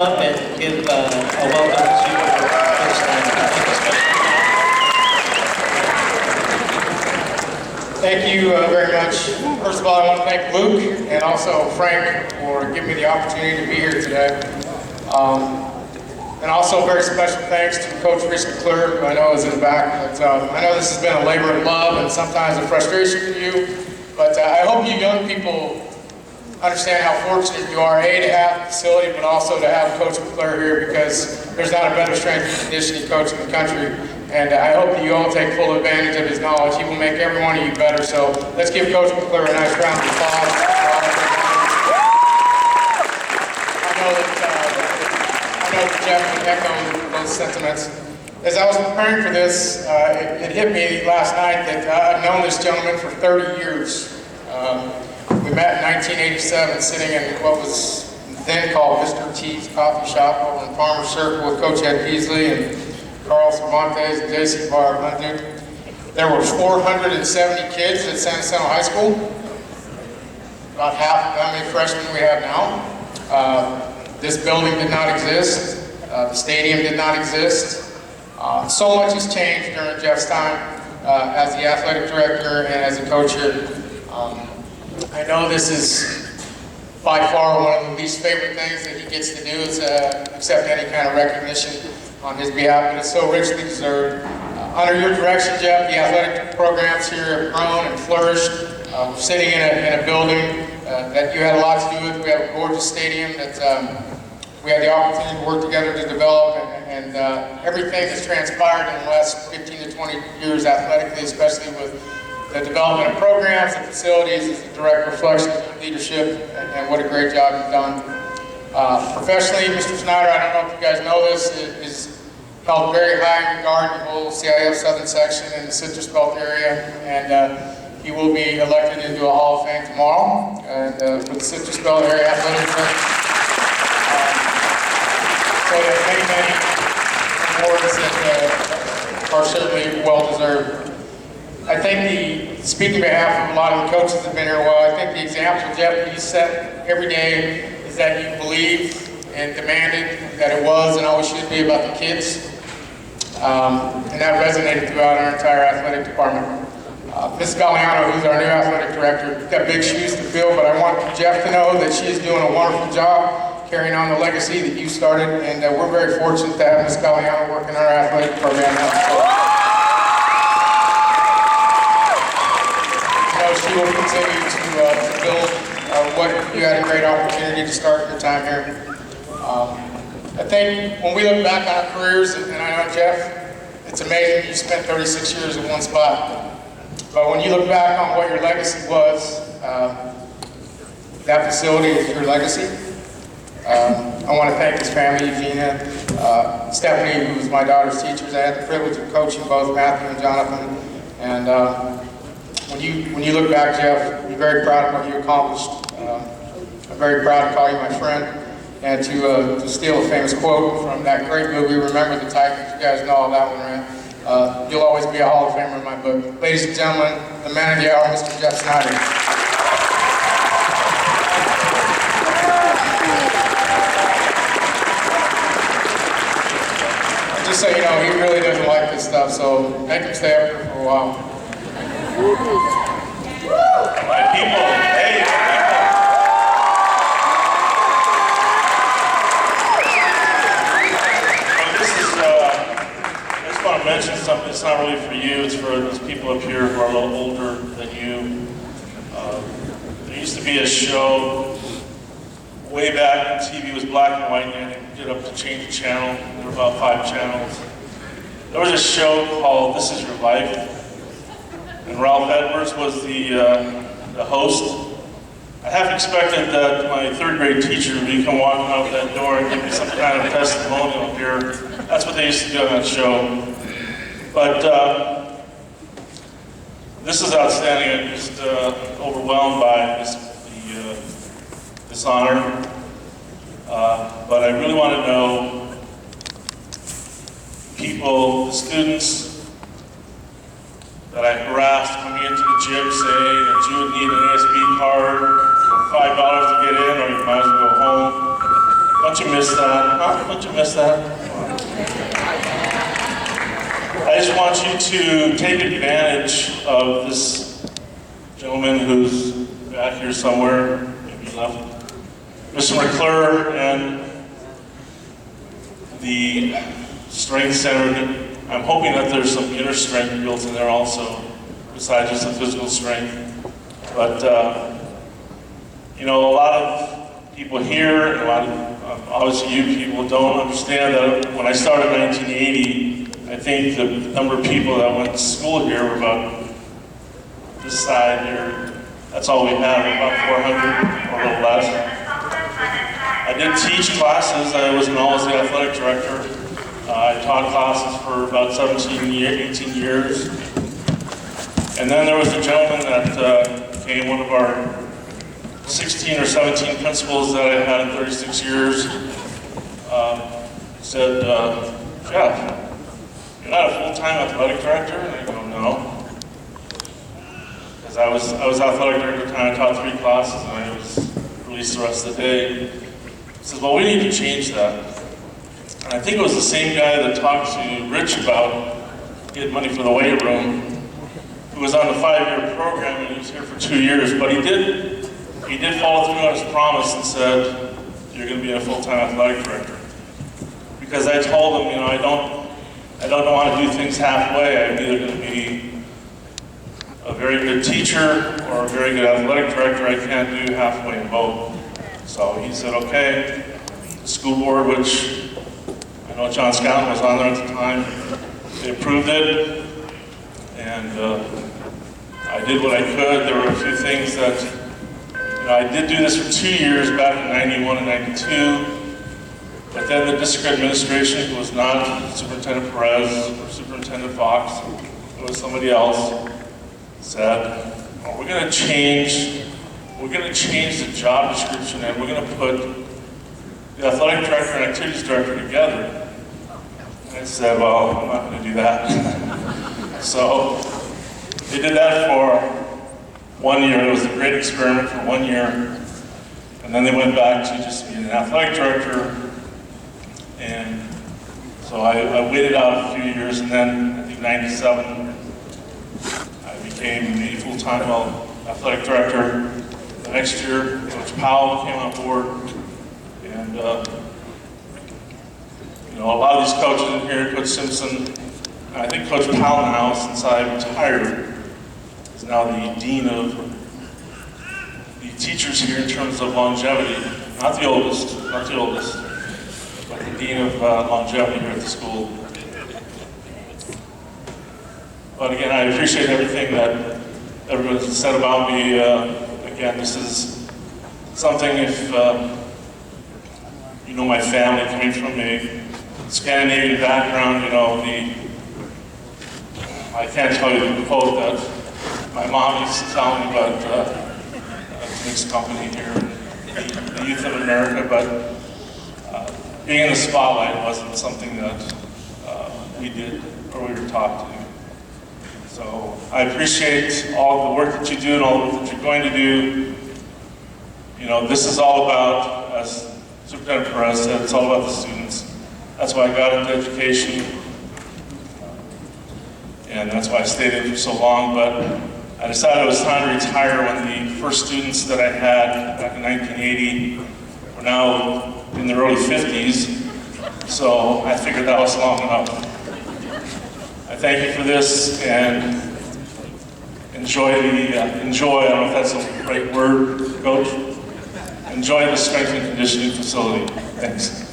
Up and give a welcome to Coach Snyder. Thank you very much. First of all, I want to thank Luke and also Frank for giving me the opportunity to be here today. And also a very special thanks to Coach Ctr, who I know is in the back. But, I know this has been a labor of love and sometimes a frustration for you. But I hope you young people understand how fortunate you are, A, to have the facility, but also to have Coach Ctr here, because there's not a better strength and conditioning coach in the country. And I hope that you all take full advantage of his knowledge. He will make every one of you better. So let's give Coach Ctr a nice round of applause. I know that Jeff would echo those sentiments. As I was preparing for this, it hit me last night that I've known this gentleman for 30 years. We met in 1987, sitting in what was then called Mr. T's Coffee Shop over in Farmer's Circle with Coach Ed Peasley and Carl Cervantes and J.C. Barr. There were 470 kids at San Jacinto High School, about half of how many freshmen we have now. This building did not exist. The stadium did not exist. So much has changed during Jeff's time as the athletic director and as a coach here. I know this is by far one of the least favorite things that he gets to do is accept any kind of recognition on his behalf, but it's so richly deserved. Under your direction, Jeff, the athletic programs here have grown and flourished. We're sitting in a building that you had a lot to do with. We have a gorgeous stadium that we had the opportunity to work together to develop, and everything that's transpired in the last 15 to 20 years athletically, especially with the development of programs and facilities, is a direct reflection of your leadership, and what a great job you've done. Professionally, Mr. Snyder, I don't know if you guys know this, is held very high in regard in the whole CIF Southern Section in the Citrus Belt area, and he will be elected into a Hall of Fame tomorrow, and for the Citrus Belt area athletic department. So many awards that are certainly well-deserved. I think speaking on behalf of a lot of the coaches that have been here a while, I think the example, Jeff, that you set every day is that you believed and demanded that it was and always should be about the kids. And that resonated throughout our entire athletic department. Ms. Galliano, who's our new athletic director, got big shoes to fill, but I want Jeff to know that she's doing a wonderful job carrying on the legacy that you started, and we're very fortunate to have Ms. Galliano work in our athletic program now. She will continue to build what you had a great opportunity to start your time here. I think when we look back on our careers, and I know Jeff, it's amazing you spent 36 years in one spot. But when you look back on what your legacy was, that facility is your legacy. I want to thank his family, Eugenia, Stephanie, who was my daughter's teachers. I had the privilege of coaching both Matthew and Jonathan. And when you look back, Jeff, you're very proud of what you accomplished. I'm very proud to call you my friend, and to steal a famous quote from that great movie, Remember the Titans. You guys know all that one, right? You'll always be a Hall of Famer in my book. Ladies and gentlemen, the man of the hour, Mr. Jeff Snyder. Just so you know, he really doesn't like this stuff, so make him stay up here for a while. My people, hey, my people. This is, I just want to mention something. It's not really for you, it's for those people up here who are a little older than you. There used to be a show way back when TV was black and white, and you get up to change the channel. There were about 5 channels. There was a show called This Is Your Life. And Ralph Edwards was the host. I half expected that my 3rd grade teacher would come walking out that door and give me some kind of testimonial here. That's what they used to do on that show. But this is outstanding. I'm just overwhelmed by this honor. But I really want to know people, the students, that I harassed coming into the gym saying that you would need an ASB card for $5 to get in, or you might as well go home. Don't you miss that? Huh? Don't you miss that? I just want you to take advantage of this gentleman who's back here somewhere, maybe left, Mr. McClure, and the strength center. I'm hoping that there's some inner strength built in there also, besides just the physical strength. But, you know, a lot of people here, and a lot of, obviously you people don't understand that when I started in 1980, I think the number of people that went to school here were about this side here. That's all we had, about 400 or a little less. I did teach classes. I was always the athletic director. I taught classes for about 18 years. And then there was a gentleman that became one of our 16 or 17 principals that I had in 36 years. Said, Jeff, you're not a full-time athletic director? And I go, no. Because I was athletic director at the time. I taught 3 classes and I was released the rest of the day. He says, well, we need to change that. And I think it was the same guy that talked to Rich about getting money for the weight room, who was on the 5-year program and he was here for 2 years, but he did follow through on his promise and said, you're going to be a full-time athletic director. Because I told him, you know, I don't want to do things halfway. I'm either going to be a very good teacher or a very good athletic director. I can't do halfway in both. So he said, okay. The school board, which I know John Scouten was on there at the time, they approved it. And I did what I could. There were a few things that, you know, I did do this for 2 years back in 91 and 92. But then the district administration, who was not Superintendent Perez or Superintendent Fox, it was somebody else, said, well, we're going to change the job description and we're going to put the athletic director and activities director together. And I said, well, I'm not going to do that. So they did that for 1 year. It was a great experiment for 1 year. And then they went back to just being an athletic director. And so I waited out a few years, and then I think 97, I became the full-time athletic director. The next year, Coach Powell came on board, and you know, a lot of these coaches in here, Coach Simpson, I think Coach Powell now, since I retired, is now the dean of the teachers here in terms of longevity. Not the oldest, but the dean of longevity here at the school. But again, I appreciate everything that everyone said about me. Again, this is something, if you know my family, coming from a Scandinavian background, you know, I can't tell you the quote that my mom used to tell me about a mixed company here, the youth of America, but being in the spotlight wasn't something that we did or we were taught to do. So I appreciate all the work that you do and all the work that you're going to do. You know, this is all about, as Superintendent Perez said, it's all about the students. That's why I got into education, and that's why I stayed in for so long. But I decided it was time to retire when the first students that I had back in 1980 were now in their early 50s. So I figured that was long enough. I thank you for this, and enjoy, I don't know if that's the right word, Coach. Enjoy the strength and conditioning facility. Thanks.